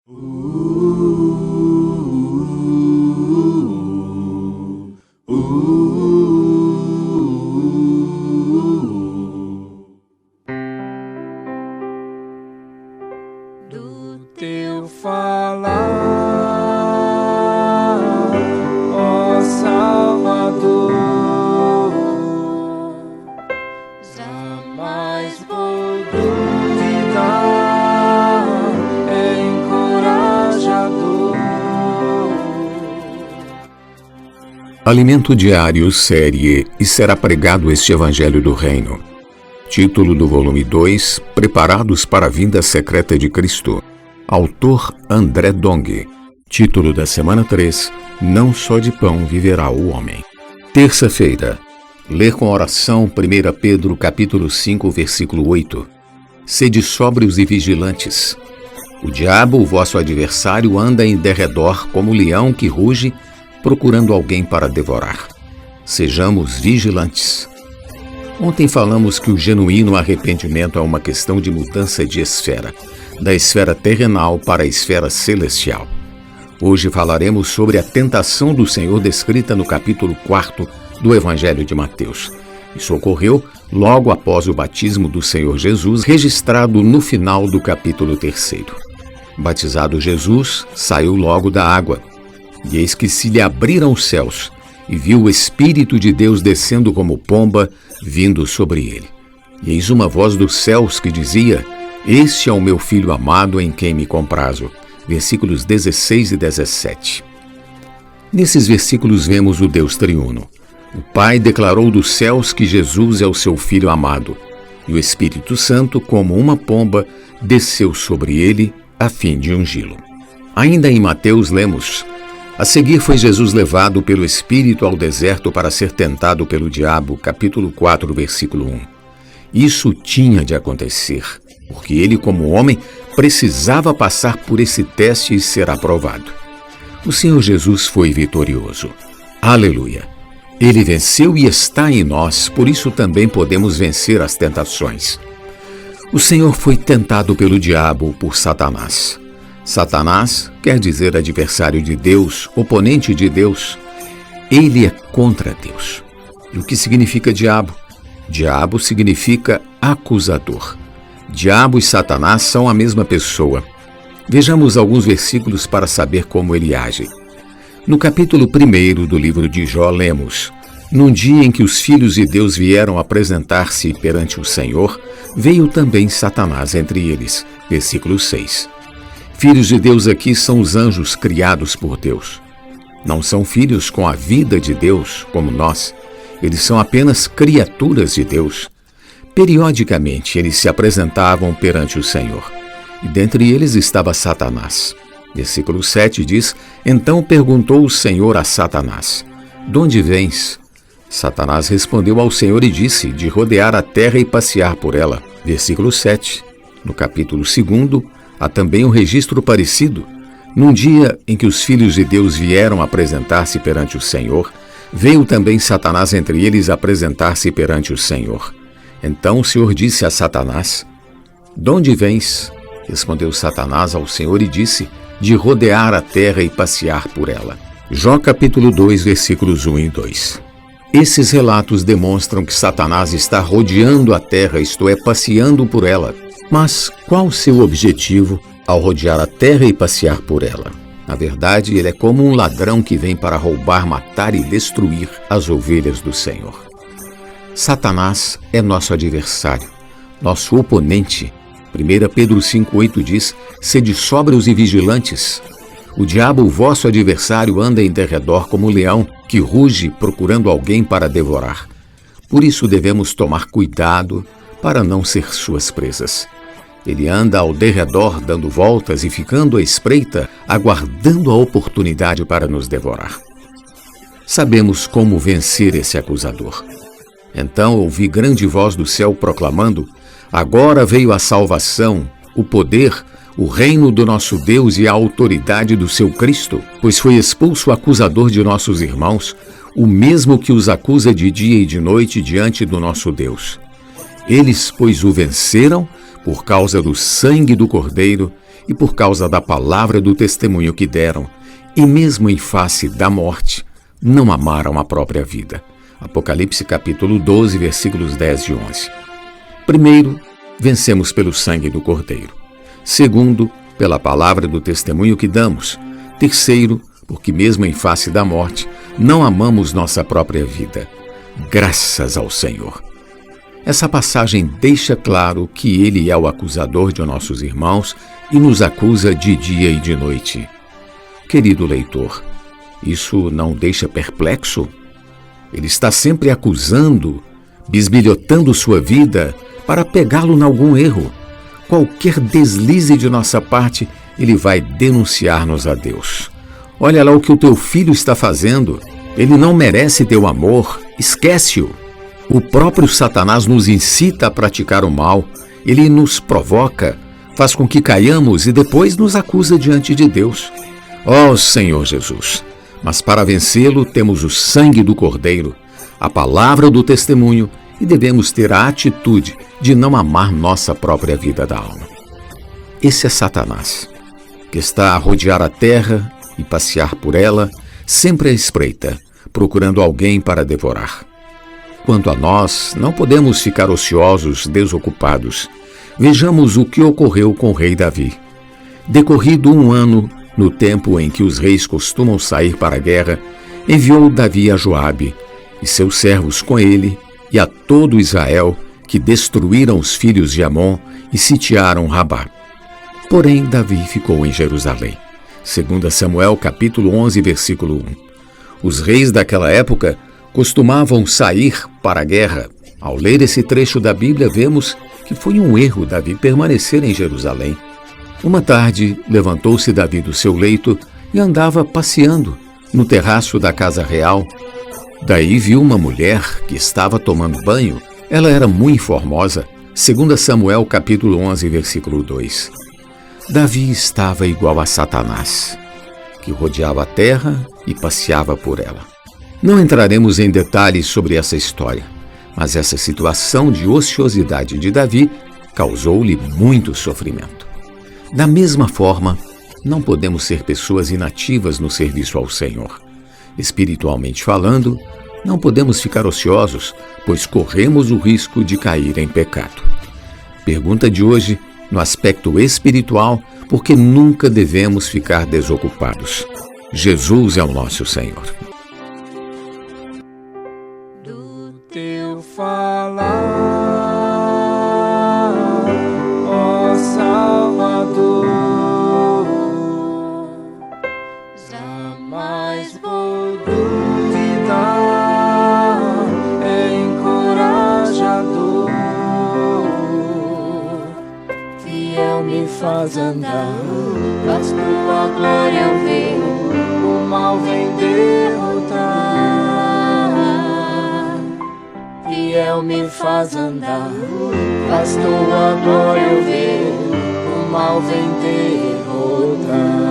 Do teu falar, ó Salvador, jamais vou duvidar, é encorajador. Alimento Diário, série E Será Pregado Este Evangelho do Reino. Título do volume 2, Preparados para a Vinda Secreta de Cristo. Autor André Dong. Título da semana 3, Não só de pão viverá o homem. Terça-feira. Ler com oração 1 Pedro capítulo 5, versículo 8. Sede sóbrios e vigilantes. O diabo, o vosso adversário, anda em derredor como leão que ruge, procurando alguém para devorar. Sejamos vigilantes. Ontem falamos que o genuíno arrependimento é uma questão de mudança de esfera, da esfera terrenal para a esfera celestial. Hoje falaremos sobre a tentação do Senhor descrita no capítulo 4 do Evangelho de Mateus. Isso ocorreu logo após o batismo do Senhor Jesus, registrado no final do capítulo 3. Batizado Jesus, saiu logo da água, e eis que se lhe abriram os céus, e viu o Espírito de Deus descendo como pomba, vindo sobre ele. E eis uma voz dos céus que dizia: Este é o meu Filho amado em quem me comprazo. Versículos 16 e 17. Nesses versículos vemos o Deus triuno. O Pai declarou dos céus que Jesus é o seu Filho amado, e o Espírito Santo, como uma pomba, desceu sobre ele a fim de ungí-lo. Ainda em Mateus lemos: A seguir foi Jesus levado pelo Espírito ao deserto para ser tentado pelo diabo, capítulo 4, versículo 1. Isso tinha de acontecer, porque ele, como homem, precisava passar por esse teste e ser aprovado. O Senhor Jesus foi vitorioso. Aleluia! Ele venceu e está em nós, por isso também podemos vencer as tentações. O Senhor foi tentado pelo diabo, por Satanás. Satanás quer dizer adversário de Deus, oponente de Deus. Ele é contra Deus. E o que significa diabo? Diabo significa acusador. Diabo e Satanás são a mesma pessoa. Vejamos alguns versículos para saber como ele age. No capítulo 1 do livro de Jó lemos: Num dia em que os filhos de Deus vieram apresentar-se perante o Senhor, veio também Satanás entre eles. Versículo 6. Filhos de Deus aqui são os anjos criados por Deus. Não são filhos com a vida de Deus, como nós. Eles são apenas criaturas de Deus. Periodicamente, eles se apresentavam perante o Senhor. E dentre eles estava Satanás. Versículo 7 diz: Então perguntou o Senhor a Satanás: De onde vens? Satanás respondeu ao Senhor e disse: De rodear a terra e passear por ela. Versículo 7. No capítulo 2, há também um registro parecido. Num dia em que os filhos de Deus vieram apresentar-se perante o Senhor, veio também Satanás entre eles apresentar-se perante o Senhor. Então o Senhor disse a Satanás: De onde vens? Respondeu Satanás ao Senhor e disse: De rodear a terra e passear por ela. Jó capítulo 2, versículos 1 e 2. Esses relatos demonstram que Satanás está rodeando a terra, isto é, passeando por ela. Mas qual o seu objetivo ao rodear a terra e passear por ela? Na verdade, ele é como um ladrão que vem para roubar, matar e destruir as ovelhas do Senhor. Satanás é nosso adversário, nosso oponente. 1 Pedro 5,8 diz: Sede sóbrios e vigilantes. O diabo, o vosso adversário, anda em derredor como um leão que ruge procurando alguém para devorar. Por isso devemos tomar cuidado para não ser suas presas. Ele anda ao derredor, dando voltas e ficando à espreita, aguardando a oportunidade para nos devorar. Sabemos como vencer esse acusador. Então ouvi grande voz do céu proclamando: Agora veio a salvação, o poder, o reino do nosso Deus e a autoridade do seu Cristo, pois foi expulso o acusador de nossos irmãos, o mesmo que os acusa de dia e de noite diante do nosso Deus. Eles, pois, o venceram por causa do sangue do Cordeiro e por causa da palavra do testemunho que deram, e mesmo em face da morte, não amaram a própria vida. Apocalipse capítulo 12, versículos 10 e 11. Primeiro, vencemos pelo sangue do Cordeiro. Segundo, pela palavra do testemunho que damos. Terceiro, porque mesmo em face da morte, não amamos nossa própria vida. Graças ao Senhor. Essa passagem deixa claro que Ele é o acusador de nossos irmãos e nos acusa de dia e de noite. Querido leitor, isso não deixa perplexo? Ele está sempre acusando, bisbilhotando sua vida para pegá-lo em algum erro. Qualquer deslize de nossa parte, ele vai denunciar-nos a Deus. Olha lá o que o teu filho está fazendo. Ele não merece teu amor. Esquece-o. O próprio Satanás nos incita a praticar o mal. Ele nos provoca, faz com que caiamos e depois nos acusa diante de Deus. Ó Senhor Jesus! Mas para vencê-lo temos o sangue do Cordeiro, a palavra do testemunho e devemos ter a atitude de não amar nossa própria vida da alma. Esse é Satanás, que está a rodear a terra e passear por ela, sempre à espreita, procurando alguém para devorar. Quanto a nós, não podemos ficar ociosos, desocupados. Vejamos o que ocorreu com o rei Davi. Decorrido 1 ano, no tempo em que os reis costumam sair para a guerra, enviou Davi a Joabe e seus servos com ele e a todo Israel, que destruíram os filhos de Amon e sitiaram Rabá. Porém, Davi ficou em Jerusalém. 2 Samuel capítulo 11, versículo 1. Os reis daquela época costumavam sair para a guerra. Ao ler esse trecho da Bíblia, vemos que foi um erro Davi permanecer em Jerusalém. Uma tarde, levantou-se Davi do seu leito e andava passeando no terraço da casa real. Daí viu uma mulher que estava tomando banho. Ela era muito formosa. 2 Samuel capítulo 11, versículo 2. Davi estava igual a Satanás, que rodeava a terra e passeava por ela. Não entraremos em detalhes sobre essa história, mas essa situação de ociosidade de Davi causou-lhe muito sofrimento. Da mesma forma, não podemos ser pessoas inativas no serviço ao Senhor. Espiritualmente falando, não podemos ficar ociosos, pois corremos o risco de cair em pecado. Pergunta de hoje, no aspecto espiritual, porque nunca devemos ficar desocupados. Jesus é o nosso Senhor. Do teu falar, ó Salvador, jamais vou duvidar, é encorajador, fiel me faz andar, faz tua glória eu ver, o mal vem derrotar. Fiel me faz andar, faz tua glória eu ver, o mal vem derrotar.